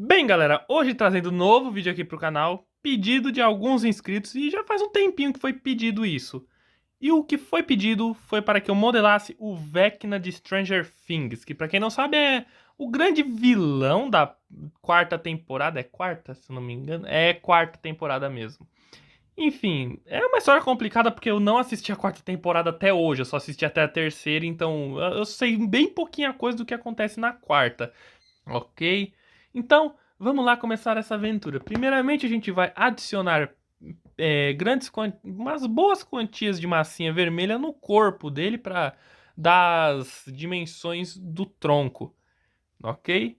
Bem, galera, hoje trazendo um novo vídeo aqui pro canal, pedido de alguns inscritos e já faz um tempinho que foi pedido isso. E o que foi pedido foi para que eu modelasse o Vecna de Stranger Things, que pra quem não sabe é o grande vilão da quarta temporada, é quarta, se eu não me engano, é quarta temporada mesmo. Enfim, é uma história complicada porque eu não assisti a quarta temporada até hoje, eu só assisti até a terceira, então eu sei bem pouquinha coisa do que acontece na quarta. Ok? Então, vamos lá começar essa aventura. Primeiramente, a gente vai adicionar umas boas quantias de massinha vermelha no corpo dele para dar as dimensões do tronco, ok?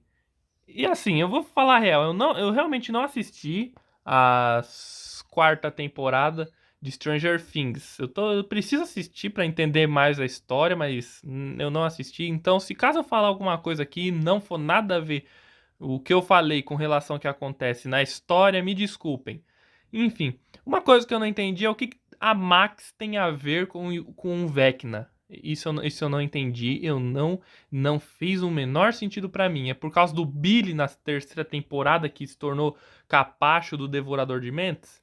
E assim, eu vou falar a real, eu realmente não assisti a quarta temporada de Stranger Things. Eu preciso assistir para entender mais a história, mas eu não assisti. Então, se caso eu falar alguma coisa aqui e não for nada a ver o que eu falei com relação ao que acontece na história, me desculpem. Enfim, uma coisa que eu não entendi é o que a Max tem a ver com o Vecna. Isso eu não entendi, não fez o menor sentido pra mim. É por causa do Billy na terceira temporada que se tornou capacho do Devorador de Mentes.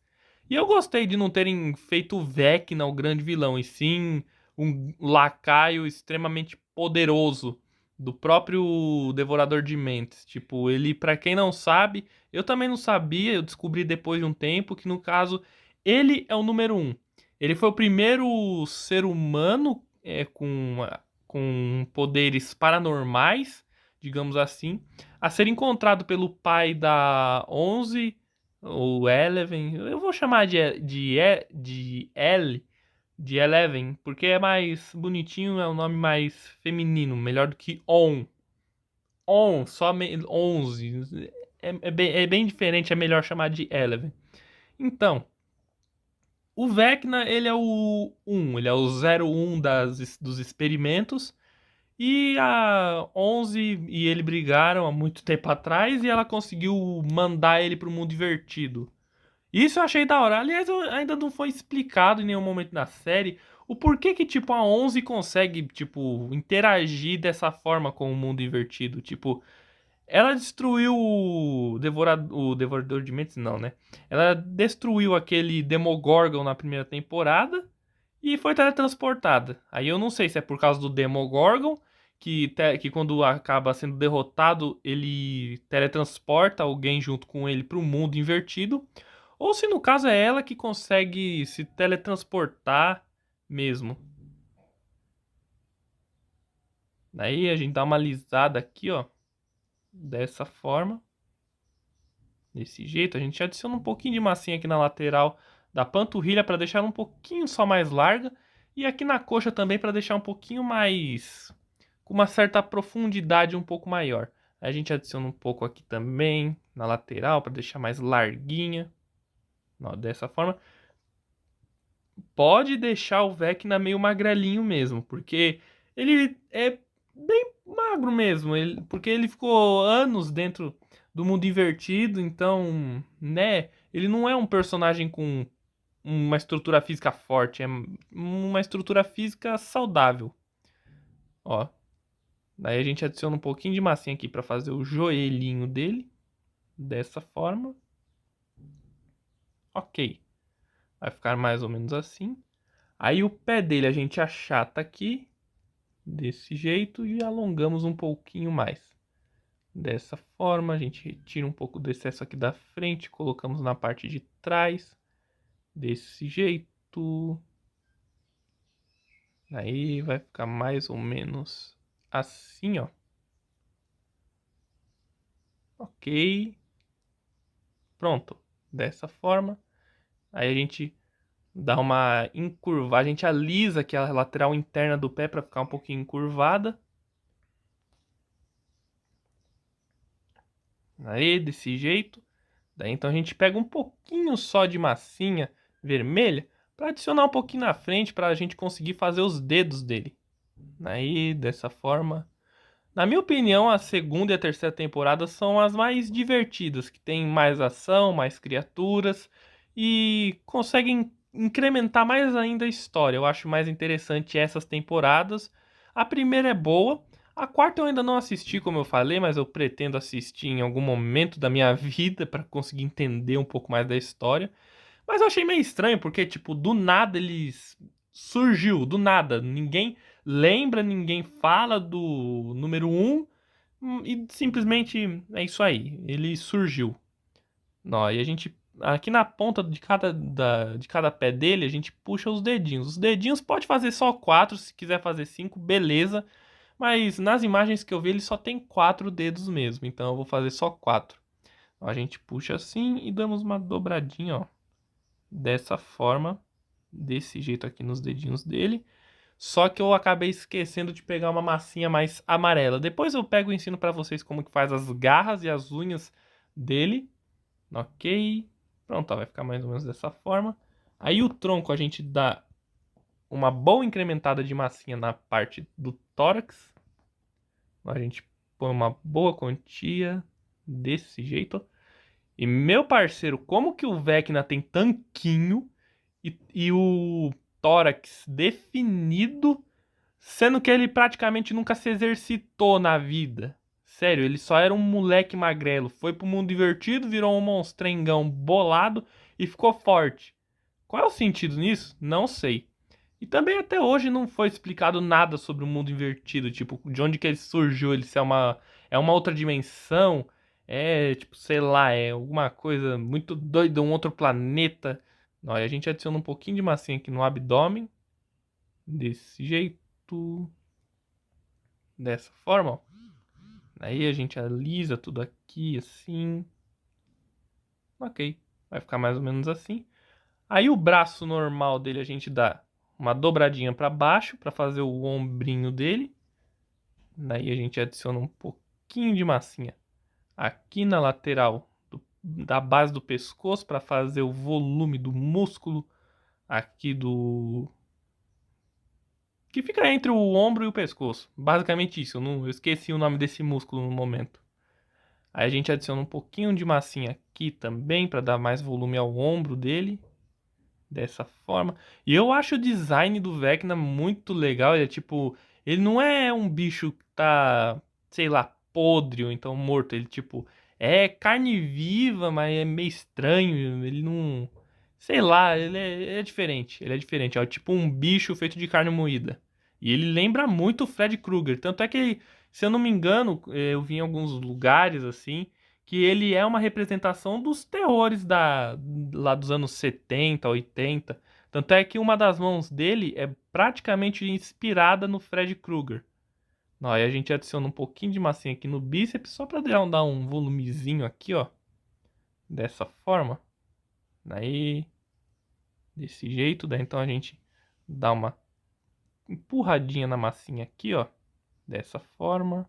E eu gostei de não terem feito o Vecna o grande vilão, e sim um lacaio extremamente poderoso do próprio Devorador de Mentes. Tipo, ele, pra quem não sabe, eu também não sabia, eu descobri depois de um tempo que no caso ele é o número um. Ele foi o primeiro ser humano com poderes paranormais, digamos assim, a ser encontrado pelo pai da 11 ou Eleven. Eu vou chamar de L de Eleven, porque é mais bonitinho, é um nome mais feminino, melhor do que On. On, 11. É bem diferente, é melhor chamar de Eleven. Então, o Vecna, ele é o 1, ele é o 01 dos experimentos. E a 11 e ele brigaram há muito tempo atrás e ela conseguiu mandar ele para o mundo invertido. Isso eu achei da hora. Aliás, ainda não foi explicado em nenhum momento da série o porquê que, tipo, a 11 consegue, tipo, interagir dessa forma com o mundo invertido. Tipo, ela destruiu o Devorador de Mentes, não, né? Ela destruiu aquele Demogorgon na primeira temporada e foi teletransportada. Aí eu não sei se é por causa do Demogorgon, que quando acaba sendo derrotado, ele teletransporta alguém junto com ele para o mundo invertido. Ou se no caso é ela que consegue se teletransportar mesmo. Aí a gente dá uma alisada aqui, ó. Dessa forma. Desse jeito. A gente adiciona um pouquinho de massinha aqui na lateral da panturrilha para deixar ela um pouquinho só mais larga. E aqui na coxa também para deixar um pouquinho mais... com uma certa profundidade um pouco maior. Aí a gente adiciona um pouco aqui também na lateral para deixar mais larguinha. Ó, dessa forma. Pode deixar o Vecna meio magrelinho mesmo, porque ele é bem magro mesmo, porque ele ficou anos dentro do mundo invertido, então, né, ele não é um personagem com uma estrutura física forte, é uma estrutura física saudável. Ó, daí a gente adiciona um pouquinho de massinha aqui para fazer o joelhinho dele, dessa forma. Ok, vai ficar mais ou menos assim. Aí o pé dele a gente achata aqui, desse jeito, e alongamos um pouquinho mais. Dessa forma, a gente retira um pouco do excesso aqui da frente, colocamos na parte de trás, desse jeito. Aí vai ficar mais ou menos assim, ó. Ok. Pronto. Dessa forma. Aí a gente dá uma encurvada, a gente alisa aqui a lateral interna do pé para ficar um pouquinho encurvada. Aí, desse jeito. Daí então a gente pega um pouquinho só de massinha vermelha para adicionar um pouquinho na frente para a gente conseguir fazer os dedos dele. Aí, dessa forma. Na minha opinião, a segunda e a terceira temporada são as mais divertidas, que tem mais ação, mais criaturas e conseguem incrementar mais ainda a história. Eu acho mais interessante essas temporadas. A primeira é boa, A quarta eu ainda não assisti, como eu falei, mas eu pretendo assistir em algum momento da minha vida para conseguir entender um pouco mais da história. Mas eu achei meio estranho, porque, tipo, do nada eles surgiu, do nada. Ninguém lembra, ninguém fala do número um e simplesmente é isso aí. Ele surgiu. Não, e a gente. Aqui na ponta de cada pé dele, a gente puxa os dedinhos. Os dedinhos pode fazer só quatro, se quiser fazer cinco, beleza. Mas nas imagens que eu vi, ele só tem quatro dedos mesmo. Então eu vou fazer só quatro. Então, a gente puxa assim e damos uma dobradinha, ó. Dessa forma. Desse jeito aqui nos dedinhos dele. Só que eu acabei esquecendo de pegar uma massinha mais amarela. Depois eu pego e ensino pra vocês como que faz as garras e as unhas dele. Ok. Pronto, ó, vai ficar mais ou menos dessa forma. Aí o tronco a gente dá uma boa incrementada de massinha na parte do tórax. A gente põe uma boa quantia desse jeito. E meu parceiro, como que o Vecna tem tanquinho e o tórax definido, sendo que ele praticamente nunca se exercitou na vida? Sério, ele só era um moleque magrelo. Foi pro mundo invertido, virou um monstrengão bolado e ficou forte. Qual é o sentido nisso? Não sei. E também até hoje não foi explicado nada sobre o mundo invertido, tipo, de onde que ele surgiu, ele se é uma outra dimensão, é, tipo, sei lá, é alguma coisa muito doida, um outro planeta. Ó, e a gente adiciona um pouquinho de massinha aqui no abdômen, desse jeito, dessa forma, ó. Aí a gente alisa tudo aqui, assim. Ok, vai ficar mais ou menos assim. Aí o braço normal dele a gente dá uma dobradinha para baixo para fazer o ombrinho dele. Daí a gente adiciona um pouquinho de massinha aqui na lateral da base do pescoço para fazer o volume do músculo aqui do que fica entre o ombro e o pescoço. Basicamente isso, eu esqueci o nome desse músculo no momento. Aí a gente adiciona um pouquinho de massinha aqui também para dar mais volume ao ombro dele. Dessa forma. E eu acho o design do Vecna muito legal. Ele é tipo. Ele não é um bicho que tá, sei lá, podre ou então morto. Ele, tipo, é carne viva, mas é meio estranho. Ele não. Sei lá, é diferente. Ele é diferente. É tipo um bicho feito de carne moída. E ele lembra muito o Fred Krueger. Tanto é que, se eu não me engano, eu vi em alguns lugares assim que ele é uma representação dos terrores lá dos anos 70, 80. Tanto é que uma das mãos dele é praticamente inspirada no Fred Krueger. Aí a gente adiciona um pouquinho de massinha aqui no bíceps só para dar um volumezinho aqui, ó. Dessa forma. Daí, desse jeito. Daí então a gente dá uma empurradinha na massinha aqui, ó. Dessa forma.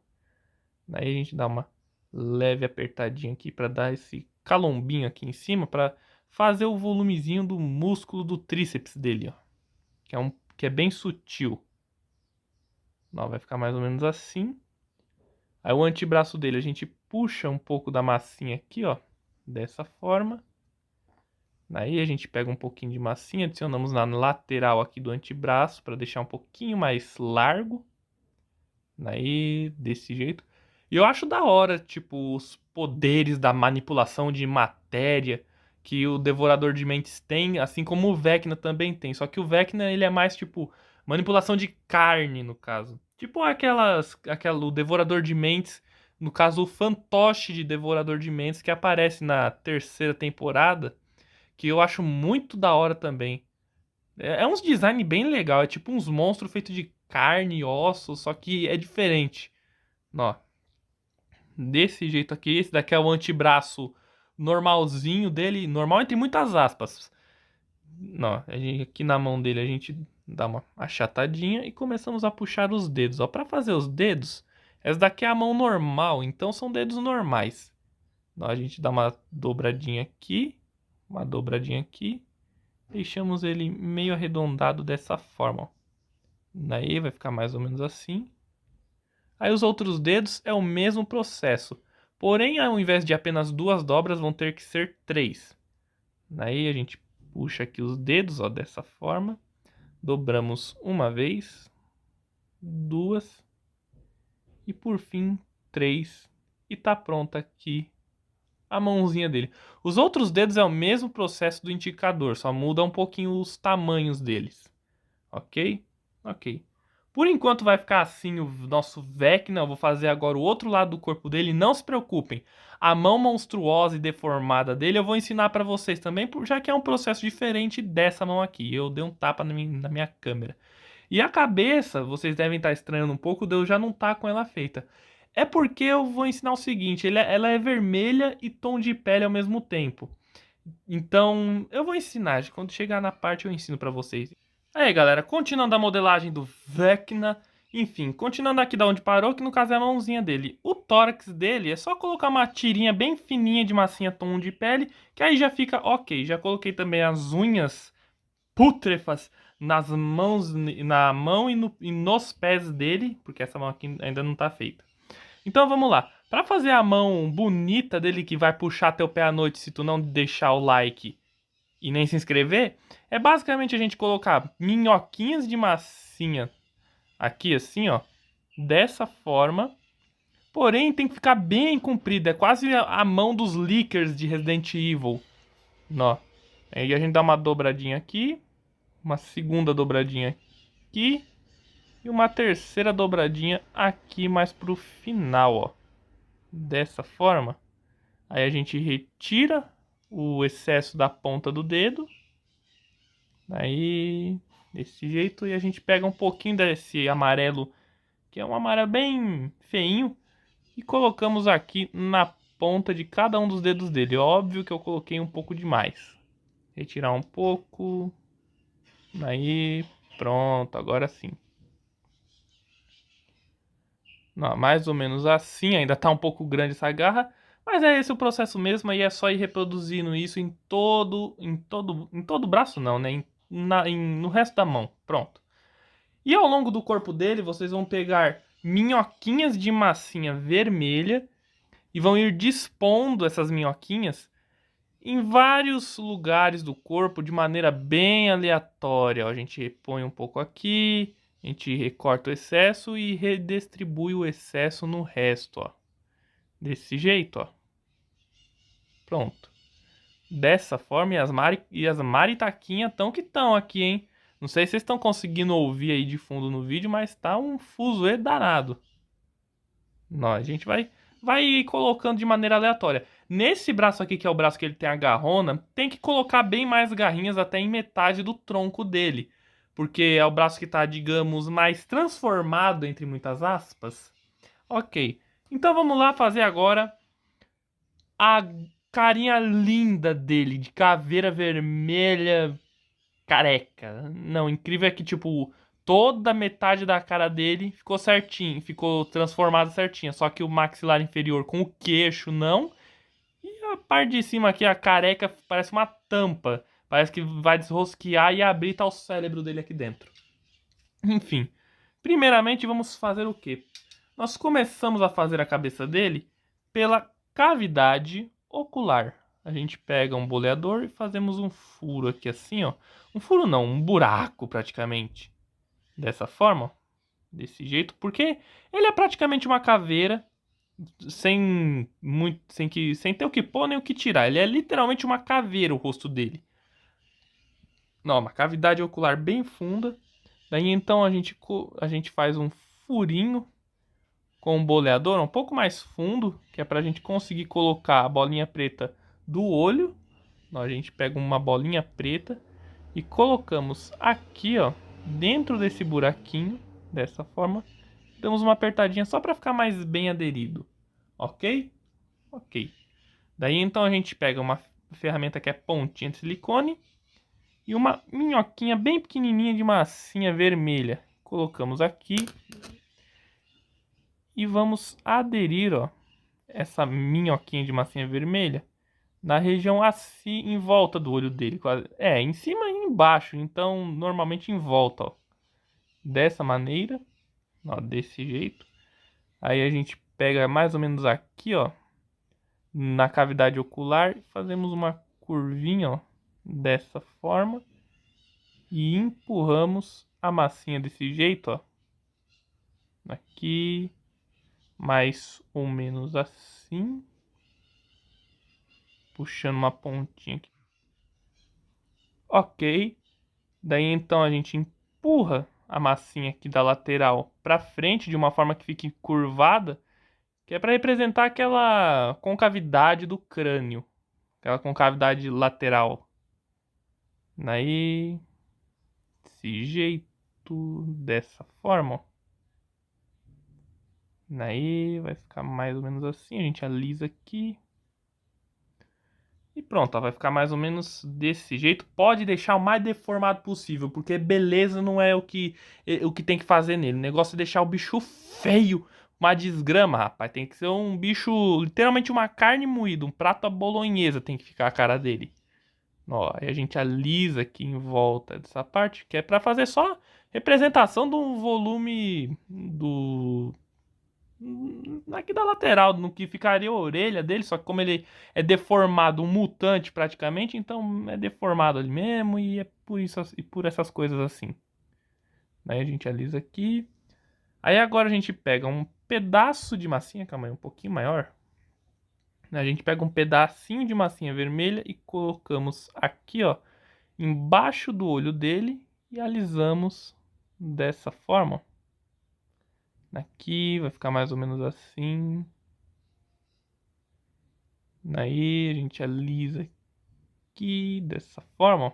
Daí a gente dá uma leve apertadinha aqui para dar esse calombinho aqui em cima para fazer o volumezinho do músculo do tríceps dele, ó, que é bem sutil. Não, vai ficar mais ou menos assim. Aí o antebraço dele a gente puxa um pouco da massinha aqui, ó, dessa forma. Aí a gente pega um pouquinho de massinha, adicionamos na lateral aqui do antebraço para deixar um pouquinho mais largo. Aí, desse jeito. E eu acho da hora, tipo, os poderes da manipulação de matéria que o Devorador de Mentes tem, assim como o Vecna também tem. Só que o Vecna, ele é mais, tipo, manipulação de carne, no caso. Tipo o Devorador de Mentes, no caso, o fantoche de Devorador de Mentes, que aparece na terceira temporada, que eu acho muito da hora também. É uns design bem legal, é tipo uns monstros feitos de carne e osso, só que é diferente. Ó, desse jeito aqui, esse daqui é o antebraço normalzinho dele, normal entre muitas aspas. Ó, aqui na mão dele a gente dá uma achatadinha e começamos a puxar os dedos. Ó, para fazer os dedos, essa daqui é a mão normal, então são dedos normais. Ó, a gente dá uma dobradinha aqui, deixamos ele meio arredondado dessa forma, ó. Daí vai ficar mais ou menos assim. Aí os outros dedos é o mesmo processo. Porém, ao invés de apenas duas dobras, vão ter que ser três. Daí a gente puxa aqui os dedos, ó, dessa forma. Dobramos uma vez, duas E por fim, 3. E tá pronta aqui a mãozinha dele. Os outros dedos é o mesmo processo do indicador, só muda um pouquinho os tamanhos deles. Ok? Ok. Por enquanto vai ficar assim o nosso Vecna. Eu vou fazer agora o outro lado do corpo dele. Não se preocupem. A mão monstruosa e deformada dele eu vou ensinar pra vocês também, já que é um processo diferente dessa mão aqui. Eu dei um tapa na minha câmera. E a cabeça, vocês devem estar estranhando um pouco de eu já não estar com ela feita. É porque eu vou ensinar o seguinte, ela é vermelha e tom de pele ao mesmo tempo. Então, eu vou ensinar, quando chegar na parte eu ensino pra vocês. Aí, galera, continuando a modelagem do Vecna, enfim, continuando aqui da onde parou, que no caso é a mãozinha dele. O tórax dele é só colocar uma tirinha bem fininha de massinha tom de pele, que aí já fica ok. Já coloquei também as unhas pútrefas nas mãos, na mão e nos pés dele, porque essa mão aqui ainda não tá feita. Então vamos lá. Para fazer a mão bonita dele que vai puxar teu pé à noite se tu não deixar o like e nem se inscrever, é basicamente a gente colocar minhoquinhas de massinha aqui assim, ó, dessa forma. Porém tem que ficar bem comprida, é quase a mão dos leakers de Resident Evil. Ó. Aí a gente dá uma dobradinha aqui, uma segunda dobradinha aqui e uma terceira dobradinha aqui mais pro final, ó. Dessa forma. Aí a gente retira o excesso da ponta do dedo. Aí, desse jeito, e a gente pega um pouquinho desse amarelo, que é um amarelo bem feinho, e colocamos aqui na ponta de cada um dos dedos dele. Óbvio que eu coloquei um pouco demais. Retirar um pouco. Aí, pronto, agora sim. Não, mais ou menos assim, ainda tá um pouco grande essa garra, mas é esse o processo mesmo, aí é só ir reproduzindo isso em todo braço não, né? No resto da mão, pronto. E ao longo do corpo dele, vocês vão pegar minhoquinhas de massinha vermelha e vão ir dispondo essas minhoquinhas em vários lugares do corpo de maneira bem aleatória. Ó, a gente põe um pouco aqui, a gente recorta o excesso e redistribui o excesso no resto, ó. Desse jeito, ó. Pronto. Dessa forma, e as maritaquinhas tão que tão aqui, hein? Não sei se vocês estão conseguindo ouvir aí de fundo no vídeo, mas tá um fuzuê danado. Não, a gente vai colocando de maneira aleatória. Nesse braço aqui, que é o braço que ele tem a garrona, tem que colocar bem mais garrinhas até em metade do tronco dele. Porque é o braço que tá, digamos, mais transformado, entre muitas aspas. Ok. Então vamos lá fazer agora a carinha linda dele, de caveira vermelha careca. Não, incrível é que, tipo, toda a metade da cara dele ficou certinho, ficou transformada certinha. Só que o maxilar inferior com o queixo não. E a parte de cima aqui, a careca, parece uma tampa. Parece que vai desrosquear e abrir tá o cérebro dele aqui dentro. Enfim, primeiramente vamos fazer o quê? Nós começamos a fazer a cabeça dele pela cavidade ocular. A gente pega um boleador e fazemos um furo aqui assim, ó. Um furo não, um buraco praticamente. Dessa forma, ó. Desse jeito, porque ele é praticamente uma caveira sem ter o que pôr nem o que tirar. Ele é literalmente uma caveira o rosto dele. Não, uma cavidade ocular bem funda. Daí então a gente faz um furinho com um boleador um pouco mais fundo, que é para a gente conseguir colocar a bolinha preta do olho. Então, a gente pega uma bolinha preta e colocamos aqui, ó, dentro desse buraquinho, dessa forma. Damos uma apertadinha só para ficar mais bem aderido, ok? Ok. Daí então a gente pega uma ferramenta que é pontinha de silicone e uma minhoquinha bem pequenininha de massinha vermelha. Colocamos aqui e vamos aderir, ó, essa minhoquinha de massinha vermelha na região assim, em volta do olho dele. É, em cima e embaixo, então normalmente em volta, ó. Dessa maneira, ó, desse jeito. Aí a gente pega mais ou menos aqui, ó, na cavidade ocular, fazemos uma curvinha, ó, dessa forma e empurramos a massinha desse jeito, ó, aqui, mais ou menos assim. Puxando uma pontinha aqui. Ok. Daí então a gente empurra a massinha aqui da lateral para frente de uma forma que fique curvada, que é para representar aquela concavidade do crânio, aquela concavidade lateral. Daí, desse jeito, dessa forma, ó. Daí vai ficar mais ou menos assim, a gente alisa aqui. E pronto, ó, vai ficar mais ou menos desse jeito. Pode deixar o mais deformado possível, porque beleza não é o que tem que fazer nele. O negócio é deixar o bicho feio, uma desgrama, rapaz. Tem que ser um bicho, literalmente uma carne moída, um prato à bolonhesa tem que ficar a cara dele. Ó, aí a gente alisa aqui em volta dessa parte, que é pra fazer só representação do volume do aqui da lateral, no que ficaria a orelha dele, só que como ele é deformado, um mutante praticamente, então é deformado ali mesmo e é por isso e por essas coisas assim. Aí a gente alisa aqui. Aí agora a gente pega um pedaço de massinha, calma aí, um pouquinho maior. A gente pega um pedacinho de massinha vermelha e colocamos aqui, ó, embaixo do olho dele e alisamos dessa forma. Aqui vai ficar mais ou menos assim. Aí a gente alisa aqui dessa forma, ó,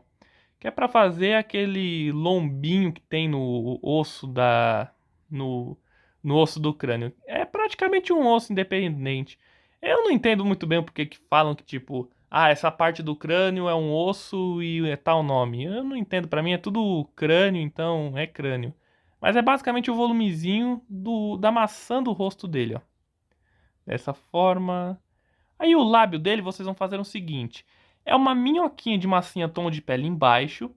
que é para fazer aquele lombinho que tem no osso da no, no osso do crânio. É praticamente um osso independente. Eu não entendo muito bem o porquê que falam que tipo, ah, essa parte do crânio é um osso e é tal nome. Eu não entendo, para mim é tudo crânio, então é crânio. Mas é basicamente o volumezinho da maçã do rosto dele, ó. Dessa forma. Aí o lábio dele vocês vão fazer o seguinte: é uma minhoquinha de massinha tom de pele embaixo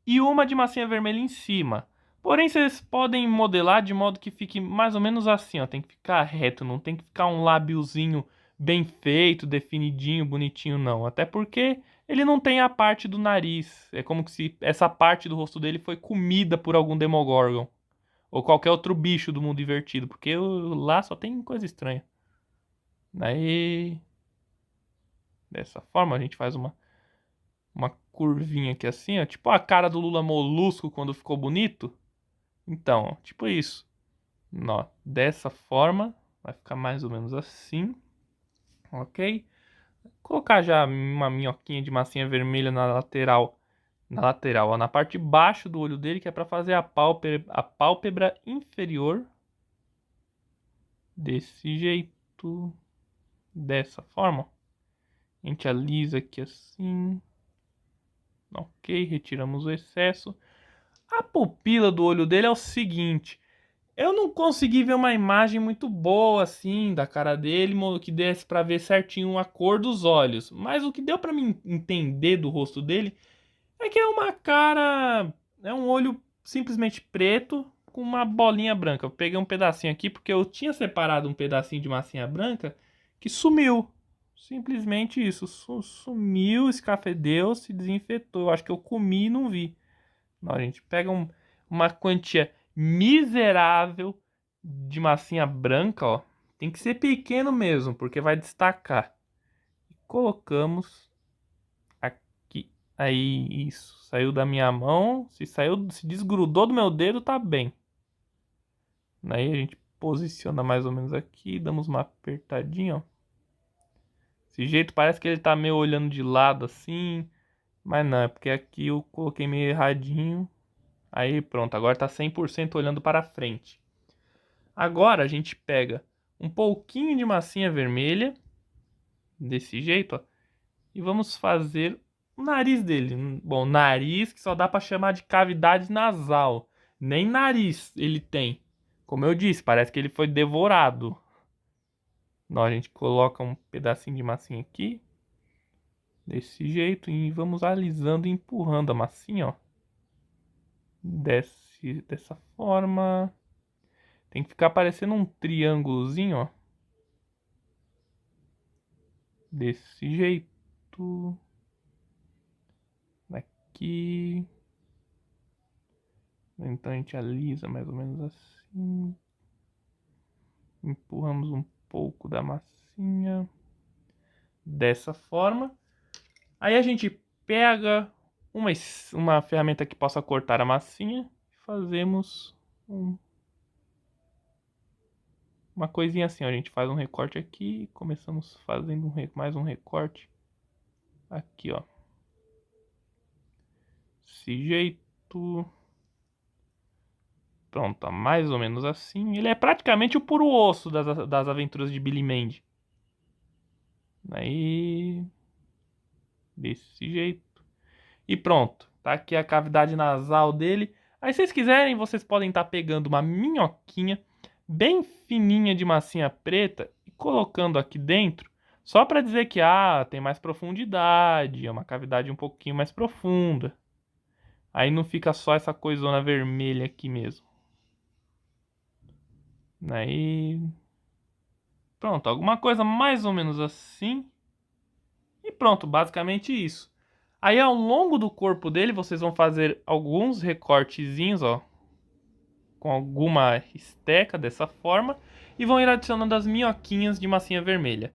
e uma de massinha vermelha em cima. Porém, vocês podem modelar de modo que fique mais ou menos assim, ó. Tem que ficar reto, não tem que ficar um lábiozinho bem feito, definidinho, bonitinho, não. Até porque ele não tem a parte do nariz. É como se essa parte do rosto dele foi comida por algum Demogorgon. Ou qualquer outro bicho do mundo invertido. Porque lá só tem coisa estranha. Daí, dessa forma, a gente faz uma curvinha aqui assim, ó. Tipo a cara do Lula Molusco quando ficou bonito. Então, ó, tipo isso. Ó, dessa forma, vai ficar mais ou menos assim. Ok? Colocar já uma minhoquinha de massinha vermelha na lateral. Na lateral, ó, na parte de baixo do olho dele, que é para fazer a pálpebra inferior. Desse jeito. Dessa forma. A gente alisa aqui assim. Ok, retiramos o excesso. A pupila do olho dele é o seguinte: eu não consegui ver uma imagem muito boa assim da cara dele, que desse para ver certinho a cor dos olhos. Mas o que deu para mim entender do rosto dele é que é uma cara, é um olho simplesmente preto com uma bolinha branca. Eu peguei um pedacinho aqui porque eu tinha separado um pedacinho de massinha branca que sumiu. Simplesmente isso, sumiu, escafedeu, se desinfetou. Eu acho que eu comi e não vi. Não, a gente pega uma quantia miserável de massinha branca, ó. Tem que ser pequeno mesmo, porque vai destacar. E colocamos aqui. Aí, isso. Saiu da minha mão. Se saiu, se desgrudou do meu dedo, tá bem. Aí a gente posiciona mais ou menos aqui, damos uma apertadinha, ó. Desse jeito parece que ele tá meio olhando de lado assim, mas não, é porque aqui eu coloquei meio erradinho. Aí pronto, agora tá 100% olhando para frente. Agora a gente pega um pouquinho de massinha vermelha, desse jeito, ó, e vamos fazer o nariz dele. Bom, nariz que só dá para chamar de cavidade nasal. Nem nariz ele tem. Como eu disse, parece que ele foi devorado. Então a gente coloca um pedacinho de massinha aqui, desse jeito, e vamos alisando e empurrando a massinha, ó. Dessa forma. Tem que ficar parecendo um triângulozinho, ó. Desse jeito. Aqui. Então a gente alisa mais ou menos assim. Empurramos um pouco da massinha dessa forma. Aí a gente pega uma ferramenta que possa cortar a massinha e fazemos uma coisinha assim, ó. A gente faz um recorte aqui, começamos fazendo mais um recorte aqui, ó. Desse jeito. Pronto, mais ou menos assim. Ele é praticamente o puro osso das aventuras de Billy Mandy. Aí, desse jeito. E pronto, tá aqui a cavidade nasal dele. Aí, se vocês quiserem, vocês podem estar pegando uma minhoquinha bem fininha de massinha preta e colocando aqui dentro, só para dizer que tem mais profundidade, é uma cavidade um pouquinho mais profunda. Aí não fica só essa coisona vermelha aqui mesmo. Aí, pronto, alguma coisa mais ou menos assim. E pronto, basicamente isso. Aí ao longo do corpo dele, vocês vão fazer alguns recortezinhos, ó, com alguma esteca dessa forma, e vão ir adicionando as minhoquinhas de massinha vermelha.